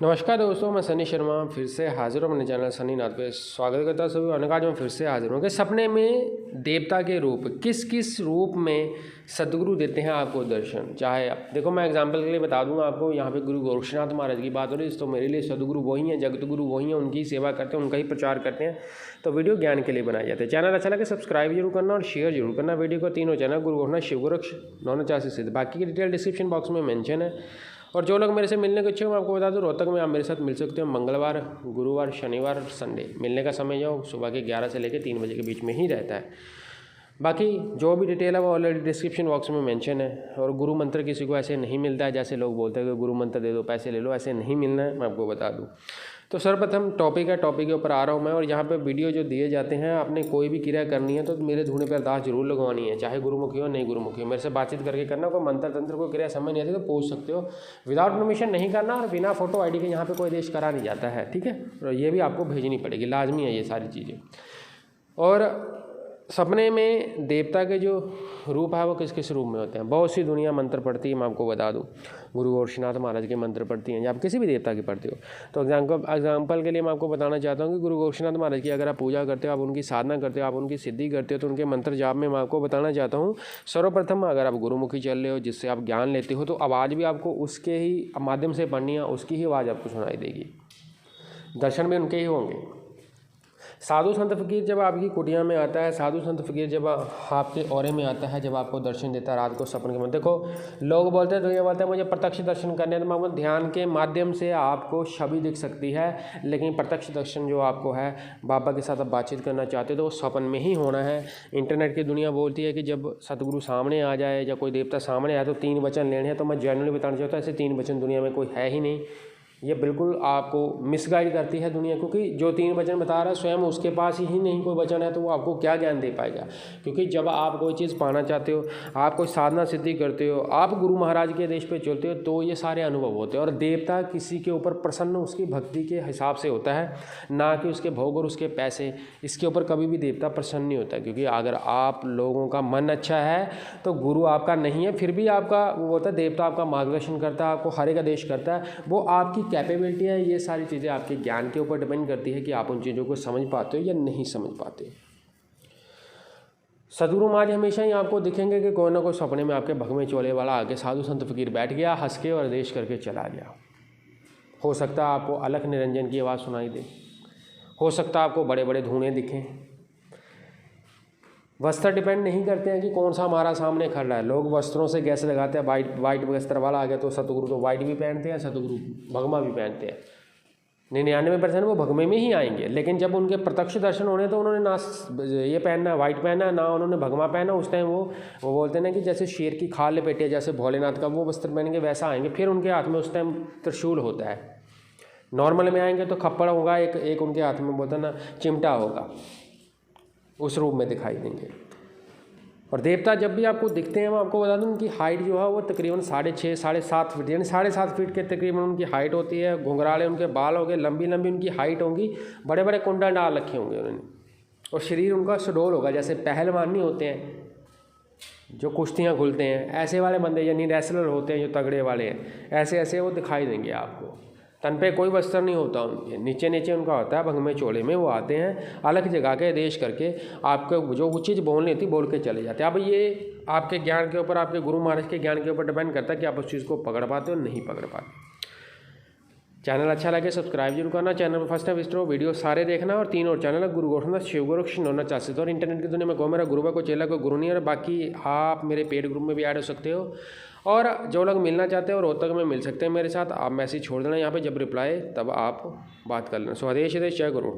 नमस्कार दोस्तों, मैं सनी शर्मा फिर से हाजिर हूँ अपने चैनल सनी नाथ पे। स्वागत करता हूँ सभी भाइयों का। आज मैं फिर से हाजिर हूँ कि सपने में देवता के रूप किस किस रूप में सदगुरु देते हैं आपको दर्शन। चाहे देखो, मैं एग्जांपल के लिए बता दूंगा आपको। यहाँ पे गुरु गोरक्षनाथ महाराज की बात हो रही है, तो मेरे लिए सदगुरु वही हैं, जगत गुरु वही हैं, उनकी सेवा करते हैं, उनका ही प्रचार करते हैं। तो वीडियो ज्ञान के लिए बनाए जाते हैं। चैनल अच्छा लगे सब्सक्राइब जरूर करना और शेयर जरूर करना वीडियो को। तीनों चैनल गुरु गोरखनाथ, शिव गोरक्ष, 949 सिद्ध, बाकी की डिटेल डिस्क्रिप्शन बॉक्स में मेंशन है। और जो लोग मेरे से मिलने के इच्छुक मैं आपको बता दूं, रोहतक में आप मेरे साथ मिल सकते हो मंगलवार, गुरुवार, शनिवार, संडे। मिलने का समय जो सुबह के 11 से लेकर 3 बजे के बीच में ही रहता है। बाकी जो भी डिटेल है वो ऑलरेडी डिस्क्रिप्शन बॉक्स में मेंशन है। और गुरु मंत्र किसी को ऐसे नहीं मिलता है जैसे लोग बोलते हैं कि गुरु मंत्र दे दो पैसे ले लो, ऐसे नहीं मिलना है, मैं आपको बता दूँ। तो सर्वप्रथम टॉपिक के ऊपर आ रहा हूँ मैं। और यहाँ पे वीडियो जो दिए जाते हैं, आपने कोई भी क्रिया करनी है तो मेरे धुने पर अरदास जरूर लगवानी है, चाहे गुरुमुखी हो नहीं गुरुमुखी हो। मेरे से बातचीत करके करना। कोई मंत्र तंत्र कोई क्रिया समझ नहीं आती तो पूछ सकते हो। विदाउट परमिशन नहीं करना और बिना फोटो आईडी के यहाँ पे कोई आदेश करा नहीं जाता है, ठीक है। और ये भी आपको भेजनी पड़ेगी, लाजमी है ये सारी चीज़ें। और सपने में देवता के जो रूप है वो किस किस रूप में होते हैं। बहुत सी दुनिया मंत्र पढ़ती है, मैं आपको बता दूं। गुरु गोरक्षनाथ महाराज के मंत्र पढ़ती हैं या आप किसी भी देवता की पढ़ते हो। तो एग्जाम्पल के लिए मैं आपको बताना चाहता हूँ कि गुरु गोरक्षनाथ महाराज की अगर आप पूजा करते हो, आप उनकी साधना करते हो, आप उनकी सिद्धि करते हो, तो उनके मंत्र जाप में मैं आपको बताना चाहता हूँ। सर्वप्रथम अगर आप गुरुमुखी चल रहे हो जिससे आप ज्ञान लेते हो, तो आवाज़ भी आपको उसके ही माध्यम से पढ़नी है, उसकी ही आवाज़ आपको सुनाई देगी, दर्शन भी उनके ही होंगे। साधु संत फकीर जब आपकी कुटिया में आता है, साधु संत फकीर जब आपके औरे में आता है, जब आपको दर्शन देता है रात को सपने के में। देखो, लोग बोलते हैं, दुनिया बोलते हैं मुझे प्रत्यक्ष दर्शन करने, तो मैं ध्यान के माध्यम से आपको छवि दिख सकती है, लेकिन प्रत्यक्ष दर्शन जो आपको है, बाबा के साथ आप बातचीत करना चाहते हो तो वो सपन में ही होना है। इंटरनेट की दुनिया बोलती है कि जब सतगुरु सामने आ जाए या कोई देवता सामने आए तो 3 वचन लेने हैं। तो मैं जनरली बताना चाहता हूँ, ऐसे 3 वचन दुनिया में कोई है ही नहीं। ये बिल्कुल आपको मिसगाइड करती है दुनिया, क्योंकि जो 3 वचन बता रहा है स्वयं उसके पास ही नहीं कोई वचन है, तो वो आपको क्या ज्ञान दे पाएगा। क्योंकि जब आप कोई चीज़ पाना चाहते हो, आप कोई साधना सिद्धि करते हो, आप गुरु महाराज के आदेश पे चलते हो, तो ये सारे अनुभव होते हैं। और देवता किसी के ऊपर प्रसन्न उसकी भक्ति के हिसाब से होता है, ना कि उसके भोग और उसके पैसे। इसके ऊपर कभी भी देवता प्रसन्न नहीं होता। क्योंकि अगर आप लोगों का मन अच्छा है तो गुरु आपका नहीं है, फिर भी आपका वो होता है, देवता आपका मार्गदर्शन करता है, आपको हर एक आदेश करता है। वो आपकी कैपेबिलिटी है। ये सारी चीज़ें आपके ज्ञान के ऊपर डिपेंड करती है कि आप उन चीज़ों को समझ पाते हो या नहीं समझ पाते। सदगुरु महाराज हमेशा ही आपको दिखेंगे कि कोई ना कोई सपने में आपके भगवे चोले वाला आके साधु संत फकीर बैठ गया, हंस के और आदेश करके चला गया। हो सकता है आपको अलख निरंजन की आवाज़ सुनाई दे, हो सकता है आपको बड़े बड़े धुएं दिखें। वस्त्र डिपेंड नहीं करते हैं कि कौन सा हमारा सामने खड़ रहा है। लोग वस्त्रों से गैस लगाते हैं, वाइट वस्त्र वाला आ गया तो सतगुरु तो वाइट भी पहनते हैं, सतगुरु भगमा भी पहनते हैं। 99% वो भगमे में ही आएंगे। लेकिन जब उनके प्रत्यक्ष दर्शन होने तो उन्होंने ना ये पहनना है, वाइट पहना, ना उन्होंने भगमा पहना। उस टाइम वो बोलते हैं ना कि जैसे शेर की खाल लपेटे, जैसे भोलेनाथ का वो वस्त्र पहनेंगे वैसा आएंगे। फिर उनके हाथ में उस टाइम त्रिशूल होता है। नॉर्मल में आएंगे तो खप्पड़ होगा, एक उनके हाथ में बोलते ना चिमटा होगा, उस रूप में दिखाई देंगे। और देवता जब भी आपको दिखते हैं, मैं आपको बता दूं उनकी हाइट जो है वो तकरीबन 6.5 7.5 फीट, यानी 7.5 फीट के तकरीबन उनकी हाइट होती है। घुंघराले उनके बाल होंगे, लंबी लंबी उनकी हाइट होंगी, बड़े बड़े कुंडल डाल रखे होंगे उन्होंने। और शरीर उनका सुडौल होगा, जैसे पहलवान नहीं होते हैं जो कुश्तियाँ खुलते हैं, ऐसे वाले बंदे यानी रेसलर होते हैं जो तगड़े वाले हैं, ऐसे ऐसे वो दिखाई देंगे आपको। तन पे कोई वस्त्र नहीं होता उनके, नीचे नीचे उनका होता है भगमे चोले में। वो आते हैं अलग जगह के आदेश करके, आपको जो चीज़ बोलनी थी बोल के चले जाते हैं। अब ये आपके ज्ञान के ऊपर, आपके गुरु महाराज के ज्ञान के ऊपर डिपेंड करता है कि आप उस चीज़ को पकड़ पाते हो नहीं पकड़ पाते। चैनल अच्छा लगे सब्सक्राइब जरूर करना। चैनल पर फर्स्ट टाइम विजिट हो, वीडियो सारे देखना। और 3 और चैनल है, गुरु गोरखनाथ, शिव गोरक्ष, 949 सिद्ध। और इंटरनेट की दुनिया में को मेरा गुरु है, कोई चेला कोई गुरु नहीं है। बाकी आप मेरे पेड ग्रुप में भी ऐड हो सकते हो। और जो लोग मिलना चाहते हो रोहतक में मिल सकते हैं मेरे साथ। आप मैसेज छोड़ देना यहाँ पे, जब रिप्लाई तब आप बात कर लेना। स्वदेश जय गुरु।